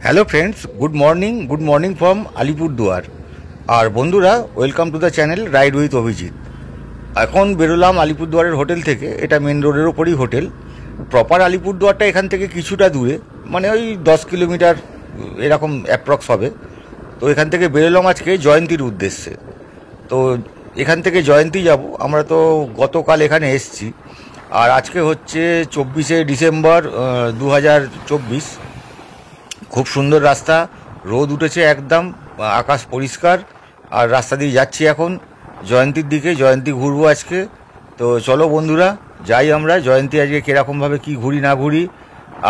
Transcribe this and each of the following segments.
Hello friends, good morning from Alipurduar. আর বন্ধুরা, welcome to the channel ride with Abhijit. এখন বেরোলাম আলিপুরদুয়ারের হোটেল থেকে। এটা মেন রোডের ওপরই হোটেল। প্রপার আলিপুরদুয়ারটা এখান থেকে কিছুটা দূরে, মানে ওই 10 কিলোমিটার এরকম অ্যাপ্রক্স হবে। তো এখান থেকে বেরোলাম আজকে জয়ন্তীর উদ্দেশ্যে। তো এখান থেকে জয়ন্তী যাব। আমরা তো গতকাল এখানে এসছি, আর আজকে হচ্ছে 24শে ডিসেম্বর 2024। খুব সুন্দর রাস্তা, রোদ উঠেছে একদম, আকাশ পরিষ্কার। আর রাস্তা দিয়ে যাচ্ছি এখন জয়ন্তীর দিকে। জয়ন্তী ঘুরবো আজকে। তো চলো বন্ধুরা, যাই আমরা জয়ন্তী আজকে কীরকমভাবে কি ঘুরি না ঘুরি,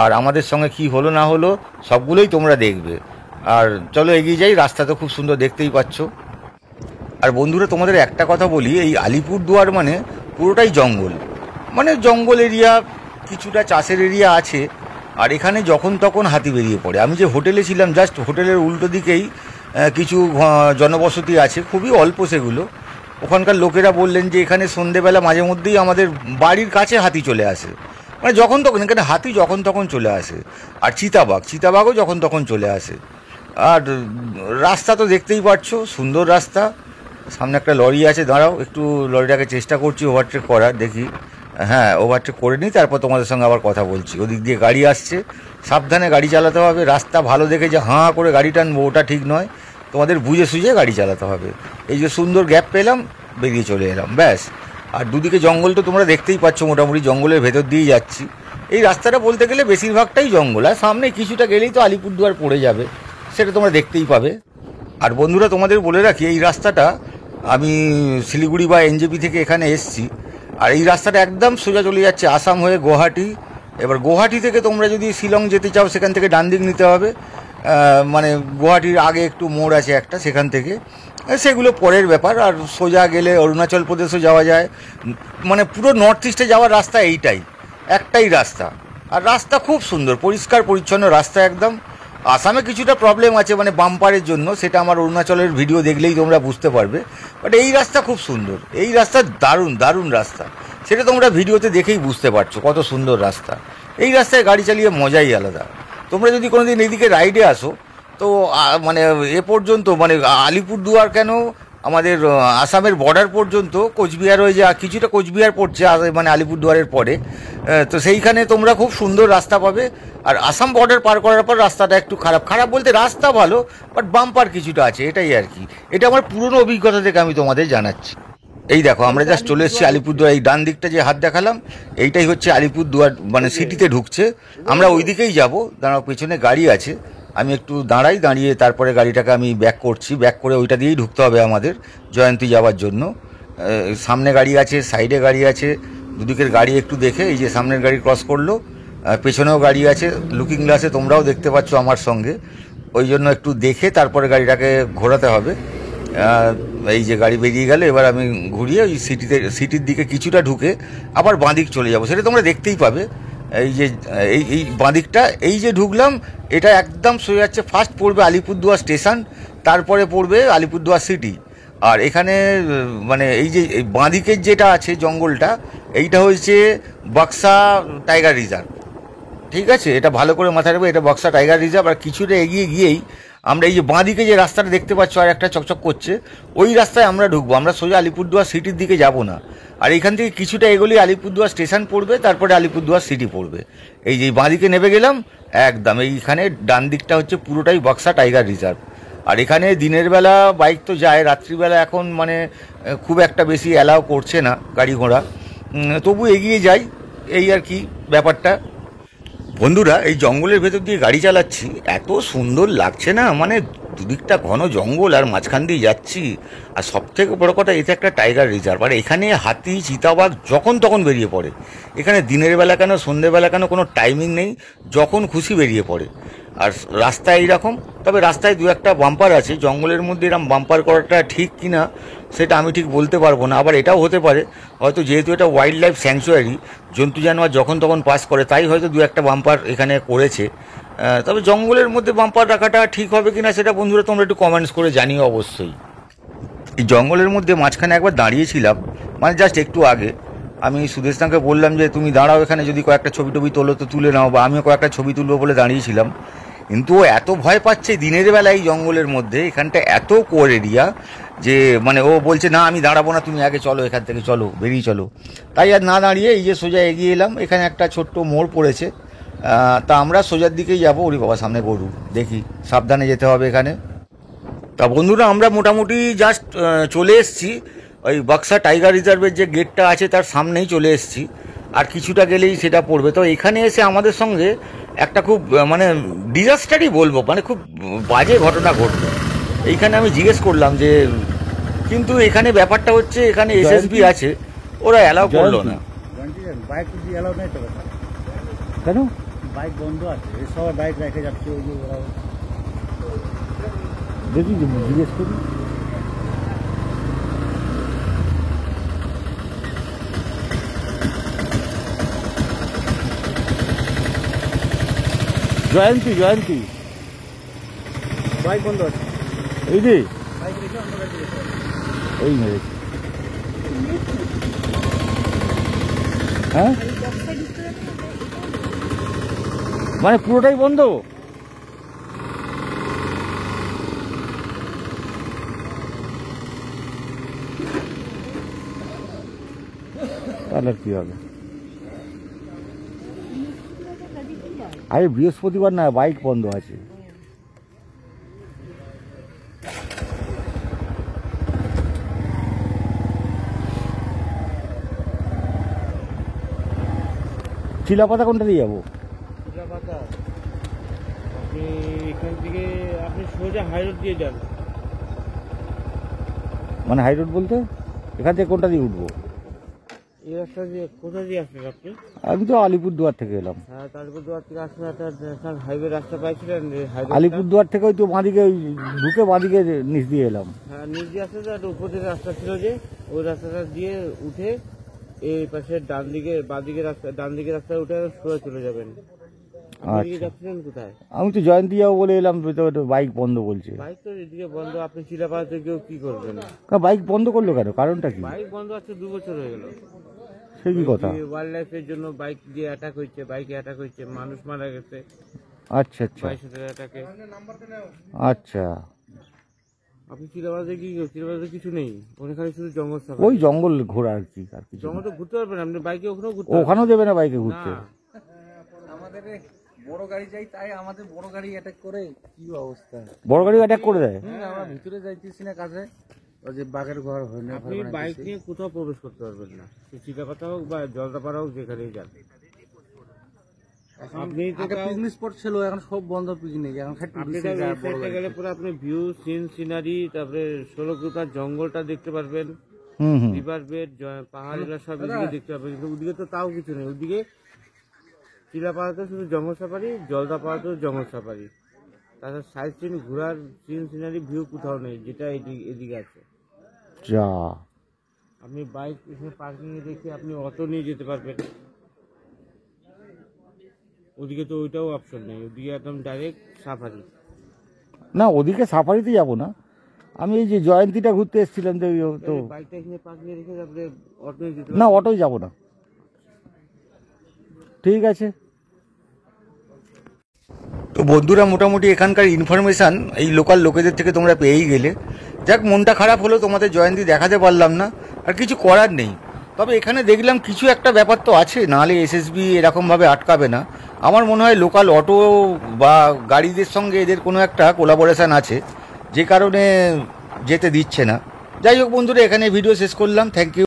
আর আমাদের সঙ্গে কি হলো না হলো সবগুলোই তোমরা দেখবে। আর চলো এগিয়ে যাই। রাস্তা তো খুব সুন্দর, দেখতেই পাচ্ছ। আর বন্ধুরা, তোমাদের একটা কথা বলি, এই আলিপুরদুয়ার মানে পুরোটাই জঙ্গল, মানে জঙ্গল এরিয়া, কিছুটা চাষের এরিয়া আছে। আর এখানে যখন তখন হাতি বেরিয়ে পড়ে। আমি যে হোটেলে ছিলাম, জাস্ট হোটেলের উল্টো দিকেই কিছু জনবসতি আছে, খুবই অল্প সেগুলো। ওখানকার লোকেরা বললেন যে এখানে সন্ধেবেলা মাঝে মধ্যেই আমাদের বাড়ির কাছে হাতি চলে আসে, মানে যখন তখন এখানে হাতি যখন তখন চলে আসে। আর চিতাবাঘও যখন তখন চলে আসে। আর রাস্তা তো দেখতেই পাচ্ছ, সুন্দর রাস্তা। সামনে একটা লরি আছে, দাঁড়াও একটু লরিটাকে চেষ্টা করছি ওভারটেক করার, দেখি। হ্যাঁ, ওভারটেক করে নিই, তারপর তোমাদের সঙ্গে আবার কথা বলছি। ওদিক দিয়ে গাড়ি আসছে, সাবধানে গাড়ি চালাতে হবে। রাস্তা ভালো দেখে যে হাঁ করে গাড়ি টানবো ওটা ঠিক নয়, তোমাদের বুঝে সুঝে গাড়ি চালাতে হবে। এই যে সুন্দর গ্যাপ পেলাম, বেরিয়ে চলে এলাম, ব্যাস। আর দুদিকে জঙ্গল তো তোমরা দেখতেই পাচ্ছ, মোটামুটি জঙ্গলের ভেতর দিয়েই যাচ্ছি। এই রাস্তাটা বলতে গেলে বেশিরভাগটাই জঙ্গল, আর সামনে কিছুটা গেলেই তো আলিপুরদুয়ার পড়ে যাবে, সেটা তোমরা দেখতেই পাবে। আর বন্ধুরা, তোমাদের বলে রাখি, এই রাস্তাটা আমি শিলিগুড়ি বা এনজেপি থেকে এখানে এসছি। আর এই রাস্তাটা একদম সোজা চলে যাচ্ছে আসাম হয়ে গুয়াহাটি। এবার গুয়াহাটি থেকে তোমরা যদি শিলং যেতে চাও, সেখান থেকে ডান দিক নিতে হবে। মানে গুয়াহাটির আগে একটু মোড় আছে একটা, সেখান থেকে, সেগুলো পরের ব্যাপার। আর সোজা গেলে অরুণাচল প্রদেশও যাওয়া যায়। মানে পুরো নর্থ ইস্টে যাওয়ার রাস্তা এইটাই, একটাই রাস্তা। আর রাস্তা খুব সুন্দর, পরিষ্কার পরিচ্ছন্ন রাস্তা একদম। আসামে কিছুটা প্রবলেম আছে, মানে বাম্পারের জন্য, সেটা আমার অরুণাচলের ভিডিও দেখলেই তোমরা বুঝতে পারবে। বাট এই রাস্তা খুব সুন্দর, এই রাস্তা দারুণ দারুণ রাস্তা। সেটা তোমরা ভিডিওতে দেখেই বুঝতে পারছো কত সুন্দর রাস্তা। এই রাস্তায় গাড়ি চালিয়ে মজাই আলাদা। তোমরা যদি কোনোদিন এদিকে রাইডে আসো, তো মানে এ পর্যন্ত, মানে আলিপুরদুয়ার কেন, আমাদের আসামের বর্ডার পর্যন্ত, কোচবিহার হয়ে যে কিছুটা কোচবিহার পড়ছে মানে আলিপুরদুয়ারের পরে, তো সেইখানে তোমরা খুব সুন্দর রাস্তা পাবে। আর আসাম বর্ডার পার করার পর রাস্তাটা একটু খারাপ বলতে, রাস্তা ভালো, বাট বাম্পার কিছুটা আছে, এটাই আর কি। এটা আমার পুরনো অভিজ্ঞতা থেকে আমি তোমাদের জানাচ্ছি। এই দেখো, আমরা জাস্ট চলে এসেছি আলিপুরদুয়ার। এই ডান দিকটা যে হাত দেখালাম, এইটাই হচ্ছে আলিপুরদুয়ার, মানে সিটিতে ঢুকছে। আমরা ওই দিকেই যাবো। দাঁড়াও, পেছনে গাড়ি আছে, আমি একটু দাঁড়িয়ে তারপরে গাড়িটাকে আমি ব্যাক করছি। ব্যাক করে ওইটা দিয়েই ঢুকতে হবে আমাদের জয়ন্তী যাওয়ার জন্য। সামনে গাড়ি আছে, সাইডে গাড়ি আছে, দুদিকের গাড়ি একটু দেখে, এই যে সামনের গাড়ি ক্রস করলো, পেছনেও গাড়ি আছে, লুকিং গ্লাসে তোমরাও দেখতে পাচ্ছ আমার সঙ্গে। ওই জন্য একটু দেখে তারপরে গাড়িটাকে ঘোরাতে হবে। এই যে গাড়ি বেরিয়ে গেল, এবার আমি ঘুরিয়ে ওই সিটির দিকে কিছুটা ঢুকে আবার বাঁদিক চলে যাব, সেটা তোমরা দেখতেই পাবে। এই যে এই বাঁদিকটা, এই যে ঢুকলাম, এটা একদম সোজা যাচ্ছে। ফার্স্ট পড়বে আলিপুরদুয়ার স্টেশন, তারপরে পড়বে আলিপুরদুয়ার সিটি। আর এখানে মানে এই যে বাঁদিকের যেটা আছে জঙ্গলটা, এইটা হচ্ছে বাক্সা টাইগার রিজার্ভ। ঠিক আছে, এটা ভালো করে মাথায় রাখবে, এটা বাক্সা টাইগার রিজার্ভ। আর কিছুটা এগিয়ে গিয়েই আমরা এই যে বাঁদিকে যে রাস্তাটা দেখতে পাচ্ছ, আর একটা চকচক করছে, ওই রাস্তায় আমরা ঢুকবো। আমরা সোজা আলিপুরদুয়ার সিটির দিকে যাব না। আর এখান থেকে কিছুটা এগোলেই আলিপুরদুয়ার স্টেশন পড়বে, তারপরে আলিপুরদুয়ার সিটি পড়বে। এই যে বাঁদিকে নেমে গেলাম একদম, এইখানে ডান দিকটা হচ্ছে পুরোটাই বাক্সা টাইগার রিজার্ভ। আর এখানে দিনের বেলা বাইক তো যায়, রাত্রিবেলা এখন মানে খুব একটা বেশি অ্যালাউ করছে না গাড়ি ঘোড়া, তবু এগিয়ে যাই, এই আর কি ব্যাপারটা। বন্ধুরা, এই জঙ্গলের ভেতর দিয়ে গাড়ি চালাচ্ছি, এত সুন্দর লাগছে না, মানে দুদিকটা ঘন জঙ্গল আর মাঝখান দিয়ে যাচ্ছি। আর সব থেকে বড় কথা, এটা একটা টাইগার রিজার্ভ। আর এখানে হাতি, চিতাবাঘ যখন তখন বেরিয়ে পড়ে। এখানে দিনের বেলা কেন, সন্ধ্যেবেলা কেন, কোনো টাইমিং নেই, যখন খুশি বেরিয়ে পড়ে। আর রাস্তা এইরকম, তবে রাস্তায় দু একটা বাম্পার আছে। জঙ্গলের মধ্যে এরকম বাম্পার করাটা ঠিক কিনা সেটা আমি ঠিক বলতে পারবো না। আবার এটাও হতে পারে, হয়তো যেহেতু এটা ওয়াইল্ড লাইফ স্যাংচুয়ারি, জন্তু জানোয়ার যখন তখন পাস করে, তাই হয়তো দু একটা বাম্পার এখানে করেছে। তবে জঙ্গলের মধ্যে বাম্পার রাখাটা ঠিক হবে কিনা সেটা বন্ধুরা তোমরা একটু কমেন্টস করে জানিও অবশ্যই। এই জঙ্গলের মধ্যে মাঝখানে একবার দাঁড়িয়েছিলাম, মানে জাস্ট একটু আগে। আমি সুদেশদাকে বললাম যে তুমি দাঁড়াও এখানে, যদি কয়েকটা ছবি টবি তোলো তো তুলে নাও, বা আমিও কয়েকটা ছবি তুলবো বলে দাঁড়িয়েছিলাম। কিন্তু ও এত ভয় পাচ্ছে দিনের বেলায় জঙ্গলের মধ্যে, এখানটা এত কোর এরিয়া যে মানে ও বলছে না আমি দাঁড়াবো না, তুমি আগে চলো এখান থেকে, চলো বেরিয়ে চলো। তাই আর না দাঁড়িয়ে এই যে সোজা এগিয়ে এলাম, এখানে একটা ছোট্ট মোড় পড়েছে, তা আমরা সোজার দিকেই যাবো। ওরে বাবা সামনে গরু, দেখি সাবধানে যেতে হবে এখানে। তা বন্ধুরা আমরা মোটামুটি জাস্ট চলে এসেছি ওই বাক্সা টাইগার রিজার্ভের যে গেটটা আছে তার সামনেই চলে এসেছি, আর কিছুটা গেলেই সেটা পড়বে। তো এখানে এসে আমাদের সঙ্গে একটা খুব মানে ডিজাস্টারই বলবো, মানে খুব বাজে ঘটনা ঘটলো। এইখানে আমি জিজ্ঞেস করলাম যে, কিন্তু এখানে ব্যাপারটা হচ্ছে এখানে এসএসবি আছে, ওরা অ্যালাউ করলো না। বাইক অ্যালাউ নেই তো কেন? বাইক বন্ধ আছে, সবাই বাইক রেখে যাচ্ছে। ওই যে ওরা দেখি জিজ্ঞেস করি। জয়ন্তী জয়ন্তী বাইক বন্ধ আছে, এই যে বাইক রেখে অন্য গাড়ি রেখে ওই মেরেছে। হ্যাঁ মানে পুরোটাই বন্ধ? তাহলে কি হবে? আরে বৃহস্পতিবার না, বাইক বন্ধ আছে। চিলাপাতা কোনটা দিয়ে যাবো? চিলাপাতা আপনি এখান থেকে আপনি সোজা হাই রোড দিয়ে যান। মানে হাই রোড বলতে এখান থেকে কোনটা দিয়ে উঠবো? এই রাস্তা দিয়ে কোথা দিয়ে আসবেন আপনি? আমি তো আলিপুরদুয়ার থেকে এলাম। হ্যাঁ, আলিপুরদুয়ার থেকে আসলে একটা ন্যাশনাল হাইওয়ে রাস্তা পাইছিলেন। আলিপুরদুয়ার থেকে ওই তো বাঁদিকে ঢুকে বাঁদিকে নিচ দিয়ে এলাম। হ্যাঁ, নিচ দিয়ে আসলে একটা উপর দিকে রাস্তা ছিল, যে ওই রাস্তাটা দিয়ে উঠে এই পাশে ডান দিকে বাঁদিকে রাস্তা, ডান দিকে রাস্তায় উঠে সোজা চলে যাবেন। আপনি যাচ্ছিলেন কোথায়? আমি তো জয়ন্তী যাবো বলে এলাম, বাইক বন্ধ বলছে। বাইক তো এদিকে বন্ধ, আপনি চিলাপাড়াতে গিয়েও কি করবেন? বাইক বন্ধ করলো কেন? কারণটা কি? বাইক বন্ধ আছে 2 বছর হয়ে গেল। সে কি কথা? ওয়াইল্ড লাইফের জন্য বাইক দিয়ে অ্যাটাক হয়েছে, বাইকে অ্যাটাক হয়েছে, মানুষ মারা গেছে। আচ্ছা আচ্ছা অ্যাটাকে। আচ্ছা, আপনি চিলাবাজে কি? চিলাবাজে কিছু নেই, ওখানে খালি শুধু জঙ্গল সাফারি। ওই জঙ্গল ঘোরা আর কি, আর কিছু জঙ্গল তো ঘুরতে পারবেন আপনি, বাইকে ওখানেও ঘুরতে ওখানেও দেবে না বাইকে ঘুরতে। আমাদের বড় গাড়ি যাই, তাই আমাদের বড় গাড়ি অ্যাটাক করে কি অবস্থা। বড় গাড়ি অ্যাটাক করে দেয়। আমরা ভিতরে যাইতেছি না কাজে, ওই যে বাঘের ঘর হয় না। আপনি বাইক নিয়ে কোথাও প্রবেশ করতে পারবেন না, চিলাপাতা হোক বা জলদাপাড়া হোক, যেখানেই যান। আপনি পিকনিক স্পট ছিল, এখন সব বন্ধ পিকনিক। এখন আপনি গেলে পুরো আপনি ভিউ সিনারি, তারপরে 16 গুতার জঙ্গলটা দেখতে পারবেন, রিভার বেড, পাহাড়, এগুলো সব এদিকে দেখতে পারবেন। কিন্তু ওদিকে তো তাও কিছু নেই। ওদিকে চিলাপাড়াতে শুধু জঙ্গল সাফারি, জলদাপাড়াতেও জঙ্গল সাফারি, তাছাড়া সাইড সিন ঘোরার সিনারি ভিউ কোথাও নেই, যেটা এদিকে আছে। যা আপনি বাইক এখানে পার্কিং এ রেখে আপনি অটো নিয়ে যেতে পারবেন। ওদিকে তো ওইটাও অপশন নেই, ওদিকে একদম ডাইরেক্ট সাফারি। না, ওদিকে সাফারিতে যাবো না, আমি এই যে জয়ন্তীটা ঘুরতে এসেছিলাম তো বাইকটা এখানে পার্কিং এ রেখে আপনি অটো নিয়ে যেতে না, অটোয় যাবো না। ঠিক আছে। তো বন্ধুরা মোটামুটি এখানকার ইনফরমেশান এই লোকাল লোকেদের থেকে তোমরা পেয়েই গেলে। যাক, মনটা খারাপ হলো, তোমাদের জয়ন্তী দেখাতে পারলাম না, আর কিছু করার নেই। তবে এখানে দেখলাম কিছু একটা ব্যাপার তো আছে, নাহলে এসএসবি এরকমভাবে আটকাবে না। আমার মনে হয় লোকাল অটো বা গাড়িদের সঙ্গে এদের কোনো একটা কোলাবোরেশন আছে, যে কারণে যেতে দিচ্ছে না। যাই হোক বন্ধুরা, এখানে ভিডিও শেষ করলাম। Thank you.